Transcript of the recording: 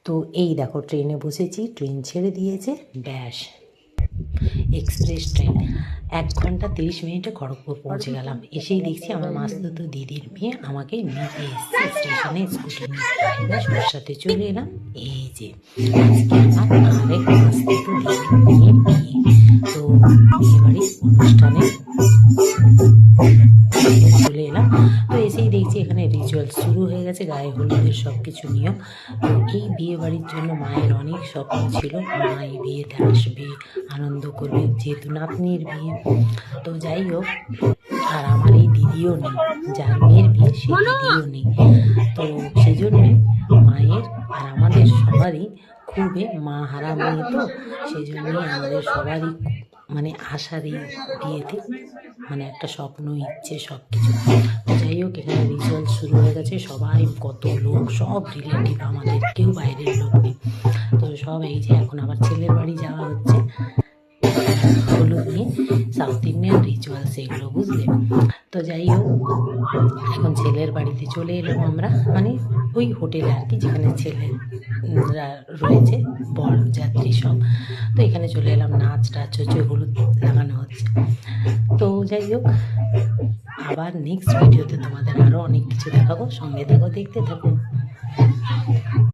তো এই দেখো ট্রেনে বসেছি, ট্রেন ছেড়ে দিয়েছে, ব্যাস এক্সপ্রেস ট্রেন 1 ঘন্টা 30 মিনিটে খড়গপুর পৌঁছে গেলাম। এসেই দেখছি আমার মাসতুতো দিদির মেয়ে আমাকে নিতে এসছে স্টেশনে স্কুটি নিয়ে, ব্যাস ওর সাথে চলে এলাম। এই যে আজকে আমার আরেক মাসতুতো দিদির মেয়ে বিয়ে, তো বিয়েবাড়ির অনুষ্ঠানে চলে এলাম। তো এসেই দেখছি এখানে রিচুয়াল শুরু হয়ে গেছে, গায়ে হলুদের সব কিছু নিয়ম। তো এই বিয়ে বাড়ির জন্য মায়ের অনেক স্বপ্ন ছিল, মা এই বিয়েতে আসবে, আনন্দ করবে, যেহেতু নাতনির বিয়ে। তো যাই হোক, আর আমার এই দিদিও নেই, যার মেয়ের বিয়ে সেই দিদিও নেই। তো সেই জন্যে মায়ের আর আমাদের সবারই খুবই মা হারা মেয়ে, তো সেই জন্যই আমাদের সবারই মানে আশার এই বিয়েতে মানে একটা স্বপ্ন, ইচ্ছে সব কিছু। যাই হোক, এখানে রিচুয়াল শুরু হয়ে গেছে, সবাই কত লোক, সব রিলেটিভ আমাদের, কেউ বাইরের লোক নেই। তো সব এই যে এখন আবার ছেলের বাড়ি যাওয়া হচ্ছে হলুদ নিয়ে, সাউথ ইন্ডিয়ান রিচুয়াল সেগুলো, বুঝলে। তো যাই হোক, এখন ছেলের বাড়িতে চলে এলাম আমরা, মানে ওই হোটেলে আর কি, যেখানে ছেলেরা রয়েছে, বর যাত্রী সব। তো এখানে চলে এলাম, নাচ টাচ হচ্ছে, হলুদ লাগানো হচ্ছে। তো যাই হোক, আবার নেক্সট ভিডিওতে তোমাদের আরও অনেক কিছু দেখাবো, সঙ্গে থাকো, দেখতে থাকো।